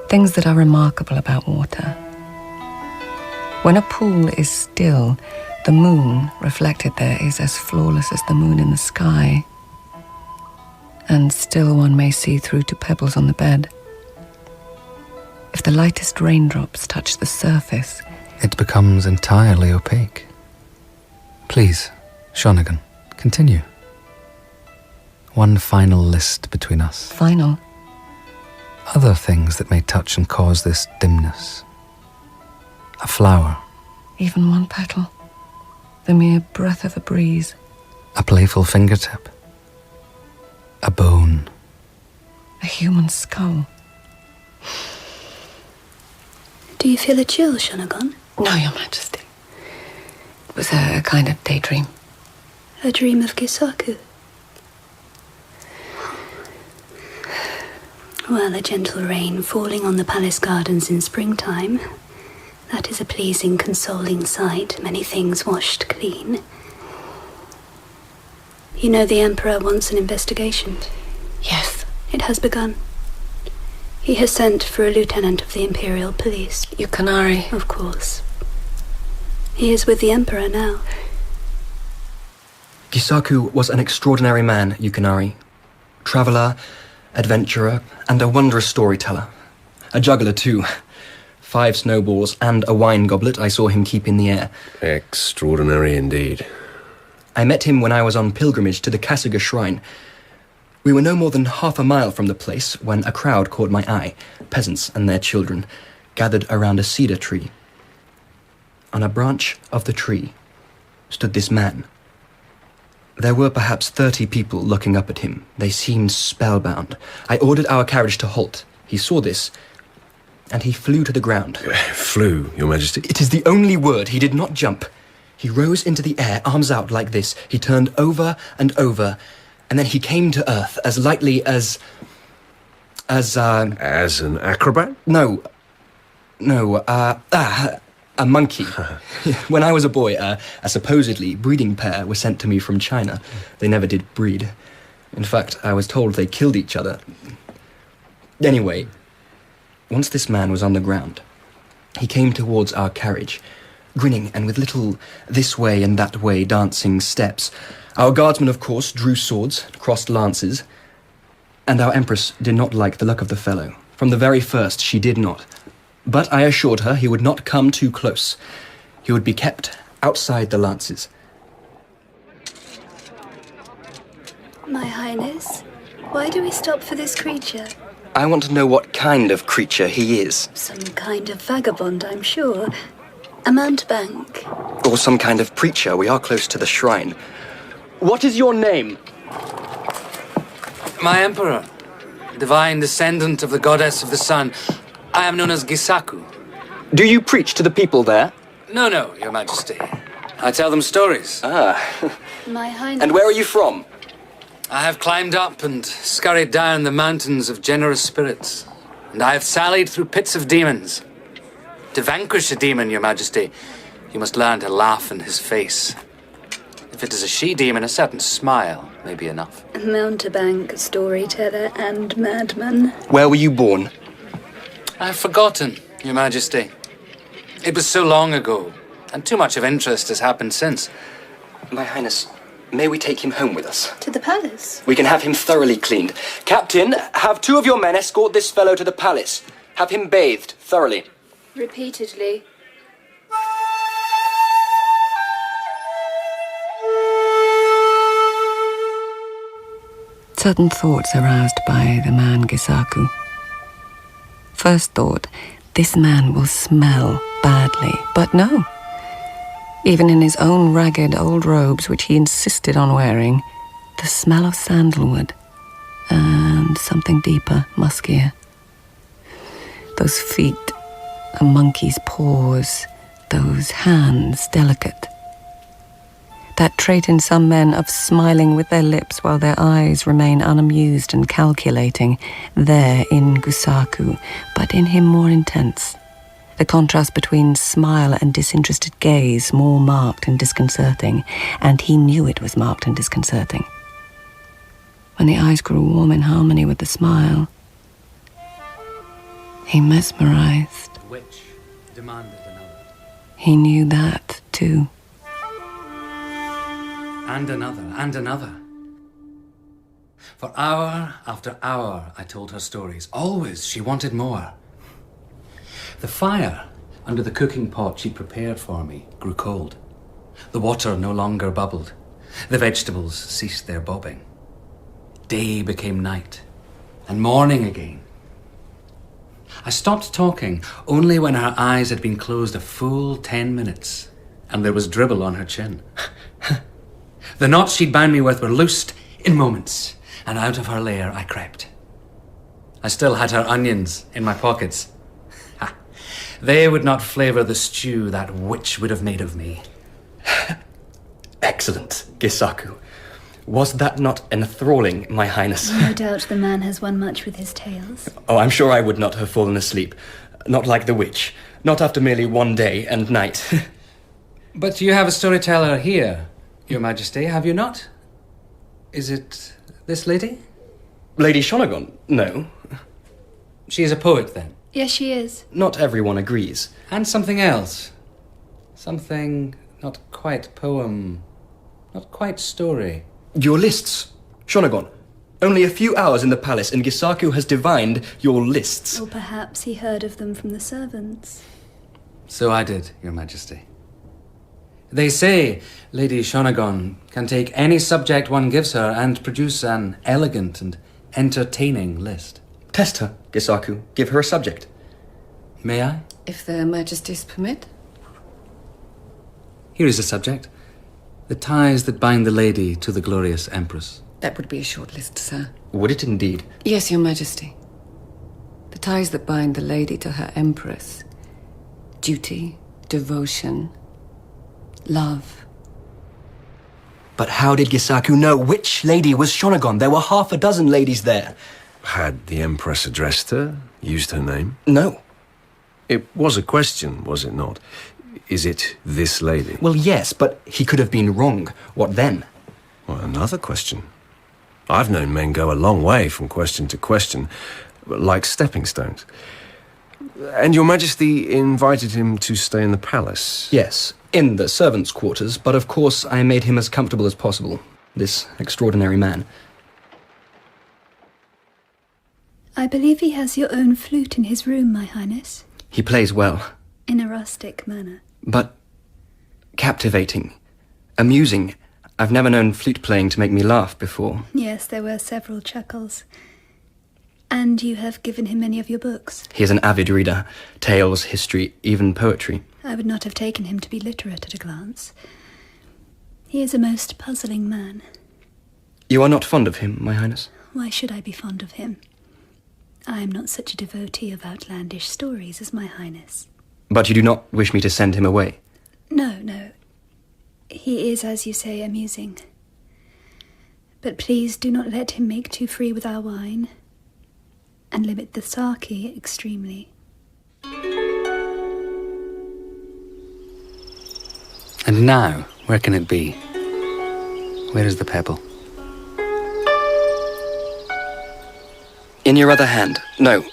Things that are remarkable about water. When a pool is still, the moon reflected there is as flawless as the moon in the sky. And still one may see through to pebbles on the bed. If the lightest raindrops touch the surface, it becomes entirely opaque. Please, Shonagon, continue. One final list between us. Final? Other things that may touch and cause this dimness. A flower. Even one petal. The mere breath of a breeze. A playful fingertip. A bone. A human skull. Do you feel a chill, Shonagon? No, Your Majesty. It was a kind of daydream. A dream of Gisaku? Well, a gentle rain falling on the palace gardens in springtime. That is a pleasing, consoling sight, many things washed clean. You know the Emperor wants an investigation? Yes. It has begun. He has sent for a lieutenant of the Imperial Police. Yukinari. Of course. He is with the Emperor now. Gisaku was an extraordinary man, Yukinari. Traveller, adventurer, and a wondrous storyteller. A juggler, too. 5 snowballs and a wine goblet I saw him keep in the air. Extraordinary indeed. I met him when I was on pilgrimage to the Kasuga Shrine. We were no more than half a mile from the place when a crowd caught my eye, peasants and their children, gathered around a cedar tree. On a branch of the tree stood this man. There were perhaps 30 people looking up at him. They seemed spellbound. I ordered our carriage to halt. He saw this, and he flew to the ground. Flew, Your Majesty? It is the only word. He did not jump. He rose into the air, arms out like this. He turned over and over, and then he came to earth as lightly as an acrobat? No, a monkey. When I was a boy, a supposedly breeding pair were sent to me from China. They never did breed. In fact, I was told they killed each other. Anyway, once this man was on the ground, he came towards our carriage, grinning and with little this way and that way dancing steps. Our guardsmen, of course, drew swords, crossed lances, and our Empress did not like the look of the fellow. From the very first, she did not. But I assured her he would not come too close. He would be kept outside the lances. My Highness, why do we stop for this creature? I want to know what kind of creature he is. Some kind of vagabond, I'm sure. A mountebank. Or some kind of preacher. We are close to the shrine. What is your name? My Emperor, divine descendant of the goddess of the sun. I am known as Gisaku. Do you preach to the people there? No, Your Majesty. I tell them stories. My Highness. And where are you from? I have climbed up and scurried down the mountains of generous spirits, and I have sallied through pits of demons. To vanquish a demon, Your Majesty, you must learn to laugh in his face. If it is a she-demon, a certain smile may be enough. A mountebank, storyteller, and madman. Where were you born? I have forgotten, Your Majesty. It was so long ago, and too much of interest has happened since. My Highness, may we take him home with us? To the palace? We can have him thoroughly cleaned. Captain, have 2 of your men escort this fellow to the palace. Have him bathed thoroughly. Repeatedly. Certain thoughts aroused by the man Gisaku. First thought, this man will smell badly. But no. Even in his own ragged old robes, which he insisted on wearing, the smell of sandalwood and something deeper, muskier. Those feet, a monkey's paws, those hands, delicate. That trait in some men of smiling with their lips while their eyes remain unamused and calculating, there in Gisaku, but in him more intense. The contrast between smile and disinterested gaze more marked and disconcerting, and he knew it was marked and disconcerting. When the eyes grew warm in harmony with the smile, He mesmerized. The witch demanded another. He knew that, too. And another, and another. For hour after hour, I told her stories. Always she wanted more. The fire under the cooking pot she'd prepared for me grew cold. The water no longer bubbled. The vegetables ceased their bobbing. Day became night, and morning again. I stopped talking only when her eyes had been closed a full 10 minutes, and there was dribble on her chin. The knots she'd bound me with were loosed in moments, and out of her lair I crept. I still had her onions in my pockets. They would not flavour the stew that witch would have made of me. Excellent, Gisaku. Was that not enthralling, My Highness? No doubt the man has won much with his tales. Oh, I'm sure I would not have fallen asleep. Not like the witch. Not after merely one day and night. But you have a storyteller here, Your Majesty, have you not? Is it this lady? Lady Shonagon? No. She is a poet, then? Yes, she is. Not everyone agrees. And something else. Something not quite poem, not quite story. Your lists, Shonagon. Only a few hours in the palace and Gisaku has divined your lists. Or perhaps he heard of them from the servants. So I did, Your Majesty. They say Lady Shonagon can take any subject one gives her and produce an elegant and entertaining list. Test her, Gisaku. Give her a subject. May I? If their majesties permit. Here is a subject. The ties that bind the lady to the glorious Empress. That would be a short list, sir. Would it indeed? Yes, Your Majesty. The ties that bind the lady to her Empress. Duty, devotion, love. But how did Gisaku know which lady was Shonagon? There were half a dozen ladies there. Had the Empress addressed her, used her name? No. It was a question, was it not? Is it this lady? Well, yes, but he could have been wrong. What then? Well, another question. I've known men go a long way from question to question, like stepping stones. And Your Majesty invited him to stay in the palace? Yes, in the servants' quarters, but of course I made him as comfortable as possible. This extraordinary man. I believe he has your own flute in his room, My Highness. He plays well. In a rustic manner. But captivating, amusing. I've never known flute playing to make me laugh before. Yes, there were several chuckles. And you have given him many of your books. He is an avid reader. Tales, history, even poetry. I would not have taken him to be literate at a glance. He is a most puzzling man. You are not fond of him, My Highness? Why should I be fond of him? I am not such a devotee of outlandish stories as My Highness. But you do not wish me to send him away? No. He is, as you say, amusing. But please do not let him make too free with our wine, and limit the sake extremely. And now, where can it be? Where is the pebble? In your other hand. No,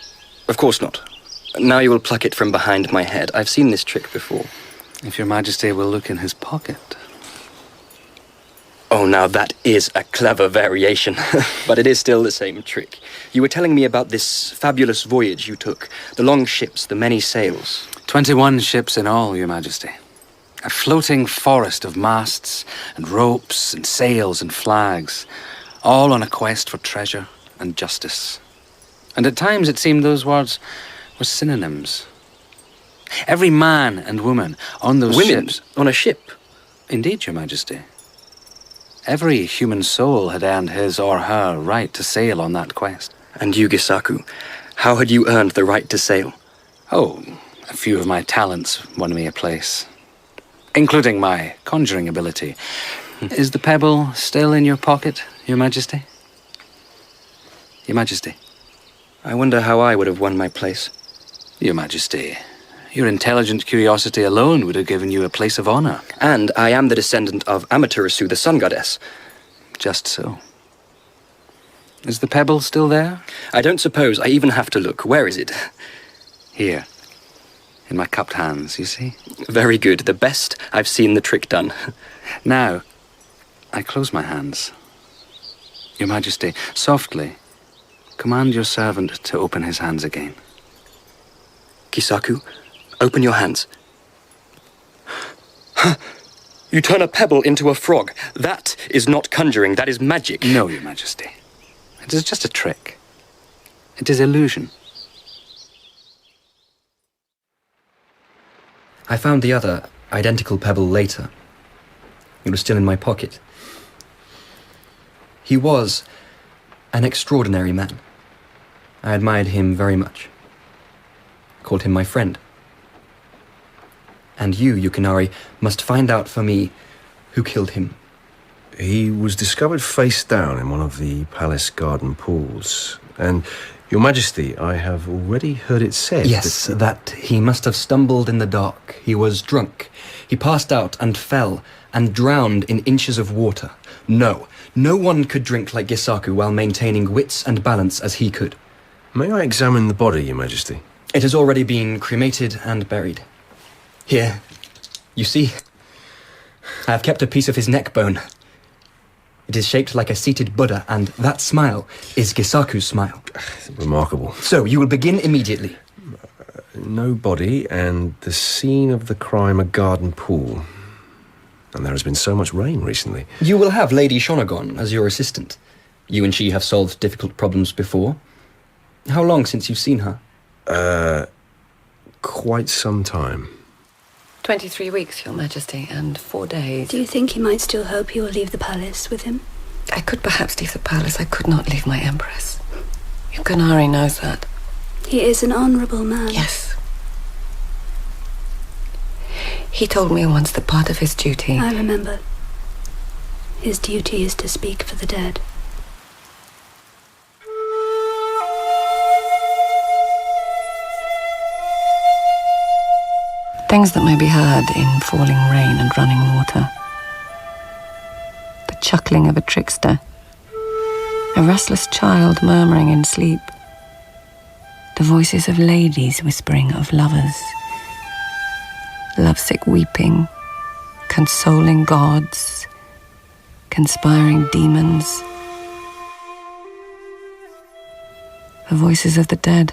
of course not. Now you will pluck it from behind my head. I've seen this trick before. If Your Majesty will look in his pocket. Oh, now that is a clever variation. But it is still the same trick. You were telling me about this fabulous voyage you took. The long ships, the many sails. 21 ships in all, Your Majesty. A floating forest of masts and ropes and sails and flags, all on a quest for treasure and justice. And at times it seemed those words were synonyms. Every man and woman on those ships... on a ship? Indeed, Your Majesty. Every human soul had earned his or her right to sail on that quest. And you, Gisaku, how had you earned the right to sail? Oh, a few of my talents won me a place, including my conjuring ability. Is the pebble still in your pocket, Your Majesty? Your Majesty. I wonder how I would have won my place. Your Majesty, your intelligent curiosity alone would have given you a place of honor. And I am the descendant of Amaterasu, the sun goddess. Just so. Is the pebble still there? I don't suppose I even have to look. Where is it? Here. In my cupped hands, you see? Very good. The best I've seen the trick done. Now, I close my hands. Your Majesty, softly, command your servant to open his hands again. Gisaku, open your hands. You turn a pebble into a frog. That is not conjuring, that is magic. No, Your Majesty. It is just a trick. It is illusion. I found the other, identical pebble later. It was still in my pocket. He was an extraordinary man. I admired him very much. Called him my friend. And you, Yukinari, must find out for me who killed him. He was discovered face down in one of the palace garden pools. And, Your Majesty, I have already heard it said Yes, that he must have stumbled in the dark. He was drunk. He passed out and fell and drowned in inches of water. No one could drink like Gisaku while maintaining wits and balance as he could. May I examine the body, Your Majesty? It has already been cremated and buried. Here, you see, I have kept a piece of his neck bone. It is shaped like a seated Buddha, and that smile is Gisaku's smile. Remarkable. So, you will begin immediately. No body, and the scene of the crime a garden pool. And there has been so much rain recently. You will have Lady Shonagon as your assistant. You and she have solved difficult problems before. How long since you've seen her? Quite some time. 23 weeks, Your Majesty, and 4 days. Do you think you might still hope he will leave the palace with him? I could perhaps leave the palace. I could not leave my Empress. Yukinari knows that. He is an honourable man. Yes. He told me once that part of his duty... I remember. His duty is to speak for the dead. Things that may be heard in falling rain and running water. The chuckling of a trickster. A restless child murmuring in sleep. The voices of ladies whispering of lovers. Lovesick weeping. Consoling gods. Conspiring demons. The voices of the dead.